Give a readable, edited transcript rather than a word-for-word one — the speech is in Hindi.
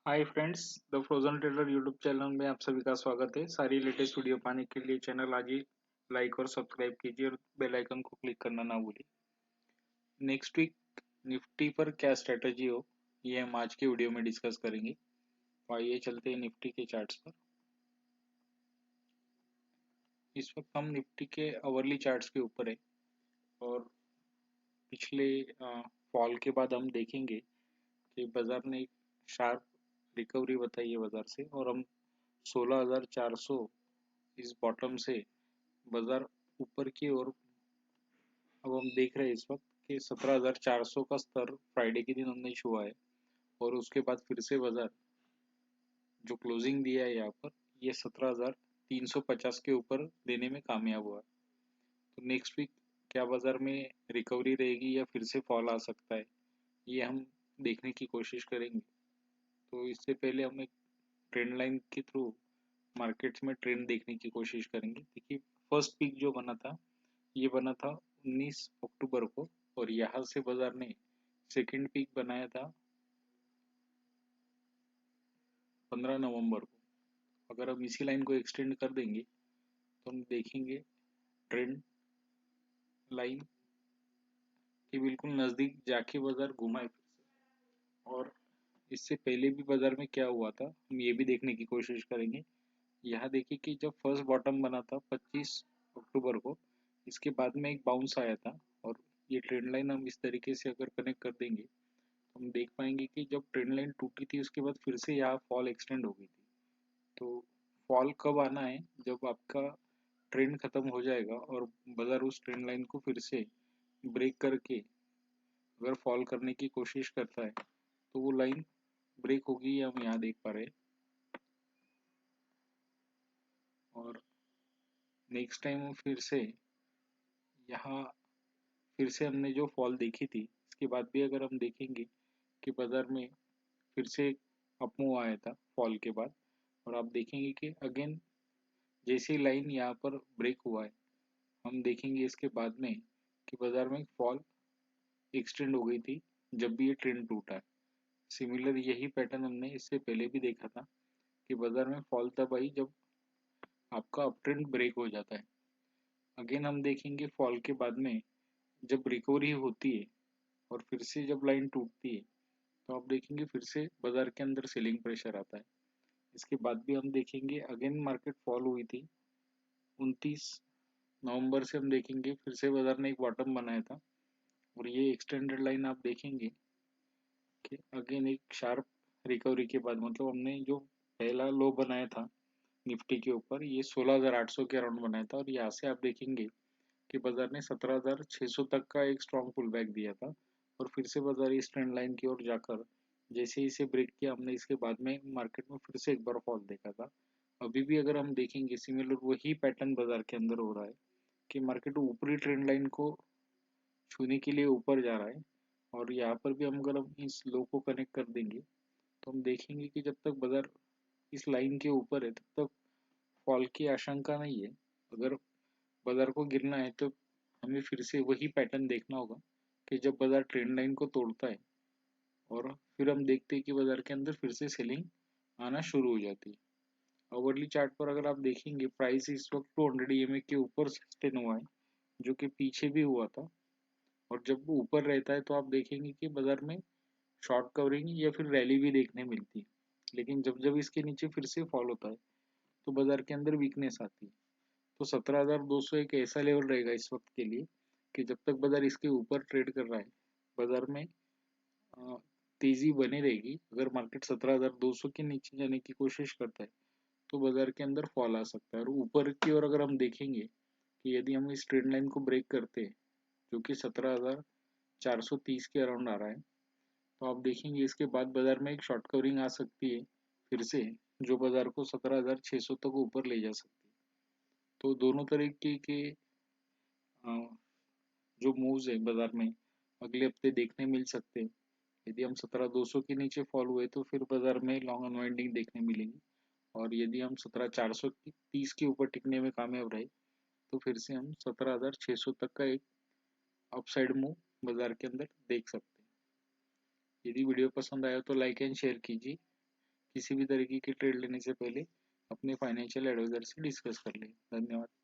Hi friends, the frozen trader YouTube channel में आप सभी का स्वागत है। सारी लेटेस्ट वीडियो पाने के लिए चैनल आज ही लाइक और सब्सक्राइब कीजिए और बेल आइकन को क्लिक करना ना भूलिए। नेक्स्ट वीक निफ्टी पर क्या स्ट्रेटजी हो, ये हम आज के वीडियो में डिस्कस करेंगे। तो आइए चलते हैं निफ्टी के चार्ट्स पर। इस वक्त हम निफ्टी के आवरली चार्ट्स के ऊपर है और पिछले फॉल के बाद हम देखेंगे कि बाजार ने एक शार्प रिकवरी बताई है बाजार से और हम 16,400 इस बॉटम से बाजार ऊपर की ओर अब हम देख रहे हैं इस वक्त कि 17,400 का स्तर फ्राइडे के दिन हमने छुआ है और उसके बाद फिर से बाजार जो क्लोजिंग दिया है यहाँ पर ये 17,350 के ऊपर देने में कामयाब हुआ है। तो नेक्स्ट वीक क्या बाजार में रिकवरी रहेगी या फिर से फॉल आ सकता है, ये हम देखने की कोशिश करेंगे। तो इससे पहले हम एक ट्रेंड लाइन के थ्रू मार्केट्स में ट्रेंड देखने की कोशिश करेंगे। देखिए, फर्स्ट पीक जो बना था ये बना था 19 अक्टूबर को और यहाँ से बाजार ने सेकंड पीक बनाया था 15 नवंबर को। अगर हम इसी लाइन को एक्सटेंड कर देंगे तो हम देखेंगे ट्रेंड लाइन के बिल्कुल नज़दीक जाके बाजार घुमा है फिर से। और इससे पहले भी बाजार में क्या हुआ था हम ये भी देखने की कोशिश करेंगे। यहाँ देखिए कि जब फर्स्ट बॉटम बना था 25 अक्टूबर को, इसके बाद में एक बाउंस आया था और ये ट्रेंड लाइन हम इस तरीके से अगर कनेक्ट कर देंगे तो हम देख पाएंगे कि जब ट्रेंड लाइन टूटी थी उसके बाद फिर से यहाँ फॉल एक्सटेंड हो गई थी। तो फॉल कब आना है, जब आपका ट्रेंड खत्म हो जाएगा और बाजार उस ट्रेंड लाइन को फिर से ब्रेक करके अगर फॉल करने की कोशिश करता है तो वो लाइन ब्रेक होगी, ये हम यहाँ देख पा रहे हैं। और नेक्स्ट टाइम हम फिर से यहाँ फिर से हमने जो फॉल देखी थी इसके बाद भी अगर हम देखेंगे कि बाजार में फिर से एक अपमूव आया था फॉल के बाद और आप देखेंगे कि अगेन जैसे लाइन यहाँ पर ब्रेक हुआ है हम देखेंगे इसके बाद में कि बाजार में फॉल एक्सटेंड हो गई थी जब भी ये ट्रेंड टूटा है। सिमिलर यही पैटर्न हमने इससे पहले भी देखा था कि बाजार में फॉल तब आई जब आपका अप ट्रेंड ब्रेक हो जाता है। अगेन हम देखेंगे फॉल के बाद में जब रिकवरी होती है और फिर से जब लाइन टूटती है तो आप देखेंगे फिर से बाजार के अंदर सेलिंग प्रेशर आता है। इसके बाद भी हम देखेंगे अगेन मार्केट फॉल हुई थी 29 नवंबर से। हम देखेंगे फिर से बाजार ने एक बॉटम बनाया था और ये एक्सटेंडेड लाइन आप देखेंगे कि अगेन एक शार्प रिकवरी के बाद मतलब हमने जो पहला लो बनाया था निफ्टी के ऊपर ये 16,800 के अराउंड बनाया था और यहाँ से आप देखेंगे कि बाजार ने 17,600 तक का एक स्ट्रॉन्ग पुल बैक दिया था और फिर से बाजार इस ट्रेंड लाइन की ओर जाकर जैसे ही इसे ब्रेक किया हमने इसके बाद में मार्केट में फिर से एक बार फॉल देखा था। अभी भी अगर हम देखेंगे सिमिलर वही पैटर्न बाजार के अंदर हो रहा है कि मार्केट ऊपरी ट्रेंड लाइन को छूने के लिए ऊपर जा रहा है और यहाँ पर भी हम अगर हम इस लो को कनेक्ट कर देंगे तो हम देखेंगे कि जब तक बाजार इस लाइन के ऊपर है तब तक फॉल की आशंका नहीं है। अगर बाजार को गिरना है तो हमें फिर से वही पैटर्न देखना होगा कि जब बाजार ट्रेंड लाइन को तोड़ता है और फिर हम देखते हैं कि बाजार के अंदर फिर से सेलिंग आना शुरू हो जाती है। आवरली चार्ट पर अगर आप देखेंगे प्राइस इस वक्त 200 EMA के ऊपर सस्टेन हुआ है जो कि पीछे भी हुआ था और जब वो ऊपर रहता है तो आप देखेंगे कि बाजार में शॉर्ट कवरिंग या फिर रैली भी देखने मिलती है। लेकिन जब जब इसके नीचे फिर से फॉल होता है तो बाजार के अंदर वीकनेस आती है। तो 17,200 एक ऐसा लेवल रहेगा इस वक्त के लिए कि जब तक बाजार इसके ऊपर ट्रेड कर रहा है बाजार में तेजी बनी रहेगी। अगर मार्केट 17,200 के नीचे जाने की कोशिश करता है तो बाजार के अंदर फॉल आ सकता है। और ऊपर की ओर अगर हम देखेंगे कि यदि हम इस ट्रेंड लाइन को ब्रेक करते हैं जो कि 17,430 के अराउंड आ रहा है तो आप देखेंगे इसके बाद बाजार में एक शॉर्ट कवरिंग आ सकती है फिर से जो बाजार को 17,600 तक ऊपर ले जा सकती है। तो दोनों तरीके के जो मूव्स है बाजार में अगले हफ्ते देखने मिल सकते हैं। यदि हम 17,200 के नीचे फॉल हुए तो फिर बाजार में लॉन्ग अनवाइंडिंग देखने मिलेगी और यदि हम 17,430 के ऊपर टिकने में कामयाब रहे तो फिर से हम 17,600 तक का एक अपसाइड मूव बाजार के अंदर देख सकते हैं। यदि वीडियो पसंद आया तो लाइक एंड शेयर कीजिए। किसी भी तरीके की ट्रेड लेने से पहले अपने फाइनेंशियल एडवाइजर से डिस्कस कर लें। धन्यवाद।